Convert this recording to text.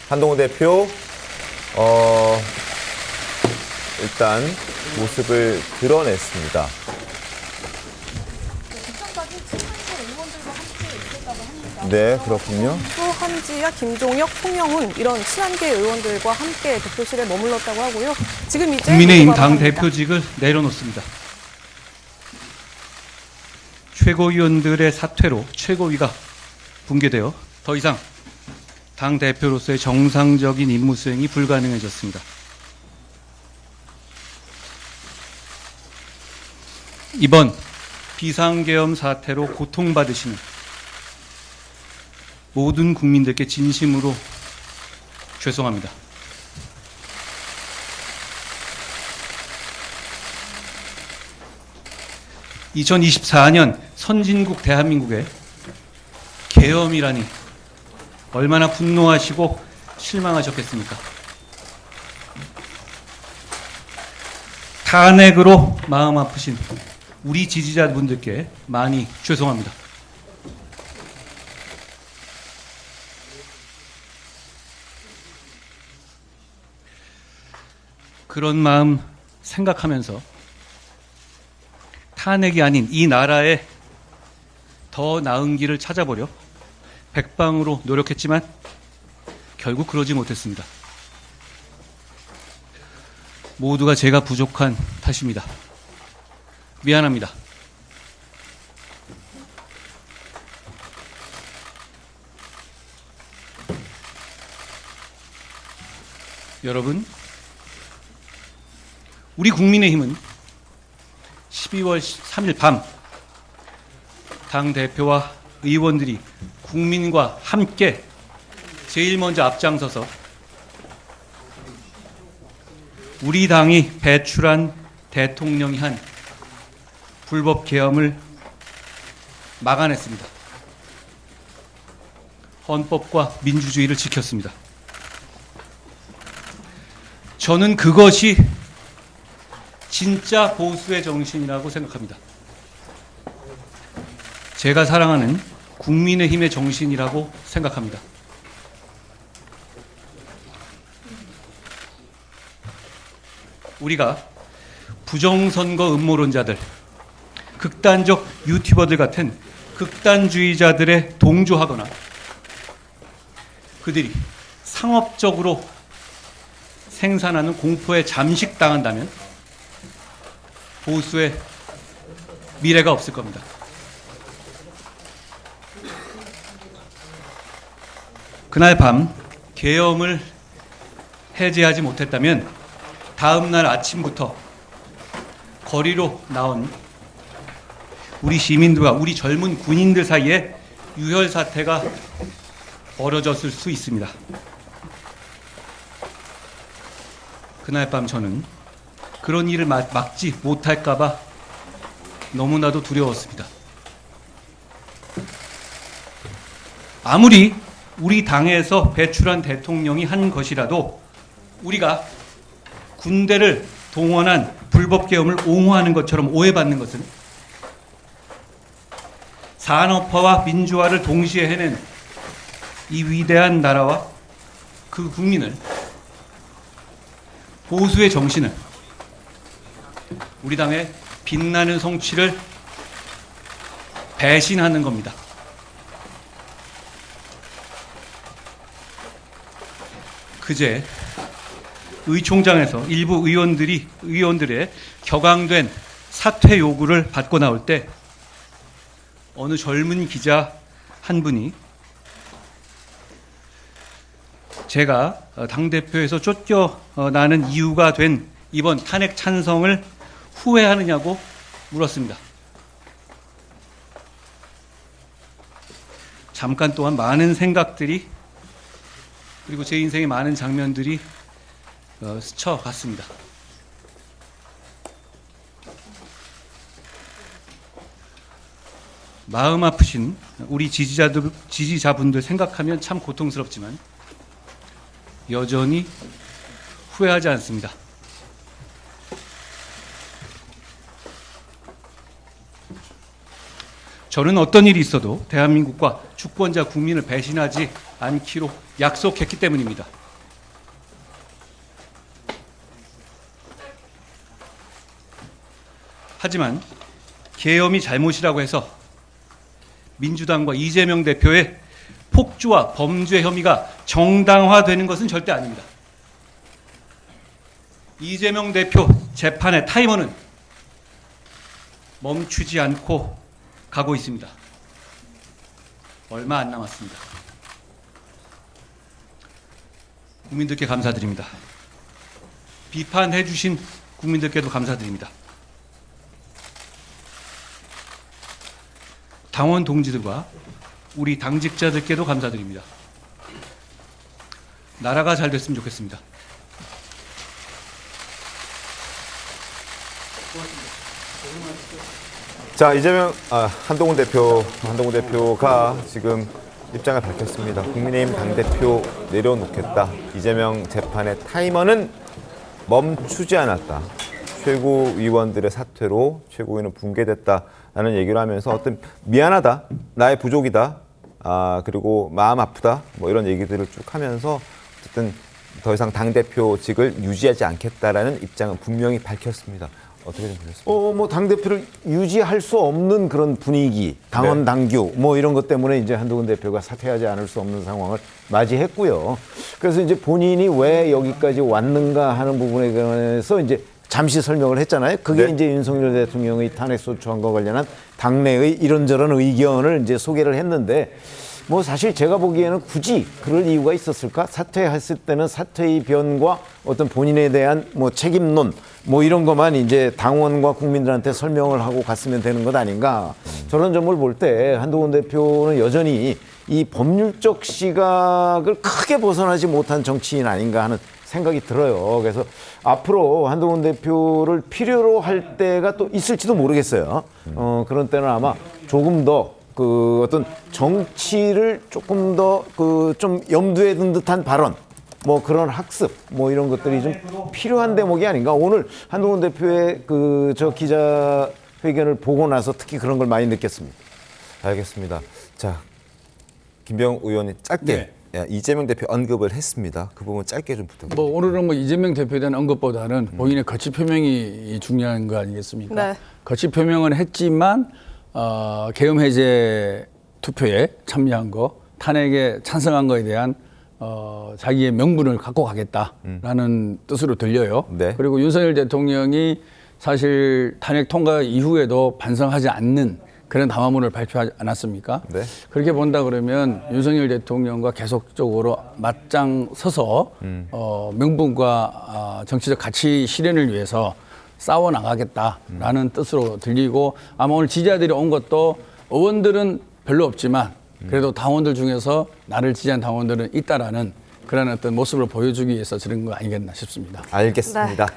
한동훈 대표 일단 모습을 드러냈습니다. 네, 그렇군요. 또 한지아, 김종혁, 송영훈 이런 친한계 의원들과 함께 대표실에 머물렀다고 하고요. 지금 이제 국민의힘 당 대표직을 내려놓습니다. 최고위원들의 사퇴로 최고위가 붕괴되어 더 이상 당 대표로서의 정상적인 임무 수행이 불가능해졌습니다. 이번 비상계엄 사태로 고통받으시는 모든 국민들께 진심으로 죄송합니다. (2024년) 선진국 대한민국의 계엄이라니 얼마나 분노하시고 실망하셨겠습니까? 탄핵으로 마음 아프신 우리 지지자분들께 많이 죄송합니다. 그런 마음 생각하면서 탄핵이 아닌 이 나라의 더 나은 길을 찾아보려 백방으로 노력했지만 결국 그러지 못했습니다. 모두가 제가 부족한 탓입니다. 미안합니다. 여러분, 우리 국민의힘은 12월 3일 밤 당대표와 의원들이 국민과 함께 제일 먼저 앞장서서 우리 당이 배출한 대통령이 한 불법 계엄을 막아냈습니다. 헌법과 민주주의를 지켰습니다. 저는 그것이 진짜 보수의 정신이라고 생각합니다. 제가 사랑하는 국민의힘의 정신이라고 생각합니다. 우리가 부정선거 음모론자들, 극단적 유튜버들 같은 극단주의자들에 동조하거나 그들이 상업적으로 생산하는 공포에 잠식당한다면 보수의 미래가 없을 겁니다. 그날 밤 계엄을 해제하지 못했다면 다음 날 아침부터 거리로 나온 우리 시민들과 우리 젊은 군인들 사이에 유혈 사태가 벌어졌을 수 있습니다. 그날 밤 저는 그런 일을 막지 못할까 봐 너무나도 두려웠습니다. 아무리 우리 당에서 배출한 대통령이 한 것이라도 우리가 군대를 동원한 불법 계엄을 옹호하는 것처럼 오해받는 것은 산업화와 민주화를 동시에 해낸 이 위대한 나라와 그 국민을, 보수의 정신을, 우리 당의 빛나는 성취를 배신하는 겁니다. 그제 의총장에서 일부 의원들의 격앙된 사퇴 요구를 받고 나올 때 어느 젊은 기자 한 분이 제가 당대표에서 쫓겨나는 이유가 된 이번 탄핵 찬성을 후회하느냐고 물었습니다. 잠깐 동안 많은 생각들이, 그리고 제 인생의 많은 장면들이 스쳐갔습니다. 마음 아프신 우리 지지자분들 생각하면 참 고통스럽지만 여전히 후회하지 않습니다. 저는 어떤 일이 있어도 대한민국과 주권자 국민을 배신하지 않기로 약속했기 때문입니다. 하지만 계엄이 잘못이라고 해서 민주당과 이재명 대표의 폭주와 범죄 혐의가 정당화되는 것은 절대 아닙니다. 이재명 대표 재판의 타이머는 멈추지 않고 가고 있습니다. 얼마 안 남았습니다. 국민들께 감사드립니다. 비판해 주신 국민들께도 감사드립니다. 당원 동지들과 우리 당직자들께도 감사드립니다. 나라가 잘 됐으면 좋겠습니다. 자, 한동훈 대표가 지금 입장을 밝혔습니다. 국민의힘 당대표 내려놓겠다. 이재명 재판의 타이머는 멈추지 않았다. 최고위원들의 사퇴로 최고위는 붕괴됐다라는 얘기를 하면서 어떤 미안하다, 나의 부족이다, 그리고 마음 아프다, 뭐 이런 얘기들을 쭉 하면서 어쨌든 더 이상 당대표직을 유지하지 않겠다라는 입장은 분명히 밝혔습니다. 어떻게 좀 보셨습니까? 뭐 당대표를 유지할 수 없는 그런 분위기, 당원 당규 뭐 이런 것 때문에 이제 한동훈 대표가 사퇴하지 않을 수 없는 상황을 맞이했고요. 그래서 이제 본인이 왜 여기까지 왔는가 하는 부분에 관해서 이제 잠시 설명을 했잖아요. 그게 네. 이제 윤석열 대통령의 탄핵소추안과 관련한 당내의 이런저런 의견을 이제 소개를 했는데 뭐 사실 제가 보기에는 굳이 그럴 이유가 있었을까? 사퇴했을 때는 사퇴의 변과 어떤 본인에 대한 뭐 책임론 뭐 이런 것만 이제 당원과 국민들한테 설명을 하고 갔으면 되는 것 아닌가. 저런 점을 볼 때 한동훈 대표는 여전히 이 법률적 시각을 크게 벗어나지 못한 정치인 아닌가 하는 생각이 들어요. 그래서 앞으로 한동훈 대표를 필요로 할 때가 또 있을지도 모르겠어요. 그런 때는 아마 조금 더 그 어떤 정치를 조금 더 그 좀 염두에 둔 듯한 발언, 뭐 그런 학습, 뭐 이런 것들이 좀 필요한 대목이 아닌가. 오늘 한동훈 대표의 그 저 기자회견을 보고 나서 특히 그런 걸 많이 느꼈습니다. 알겠습니다. 자, 김병 의원이 짧게 이재명 대표 언급을 했습니다. 그 부분 짧게 좀 부탁드립니다. 뭐 오늘은 뭐 이재명 대표에 대한 언급보다는 본인의 거취 표명이 중요한 거 아니겠습니까? 네. 거취 표명은 했지만 계엄 해제 투표에 참여한 거, 탄핵에 찬성한 거에 대한 자기의 명분을 갖고 가겠다라는 뜻으로 들려요. 네. 그리고 윤석열 대통령이 사실 탄핵 통과 이후에도 반성하지 않는 그런 담화문을 발표하지 않았습니까? 네. 그렇게 본다 그러면 윤석열 대통령과 계속적으로 맞짱 서서 명분과 정치적 가치 실현을 위해서 싸워 나가겠다라는 뜻으로 들리고, 아마 오늘 지지자들이 온 것도 의원들은 별로 없지만 그래도 당원들 중에서 나를 지지한 당원들은 있다라는 그런 어떤 모습을 보여주기 위해서 저런 거 아니겠나 싶습니다. 알겠습니다. 네.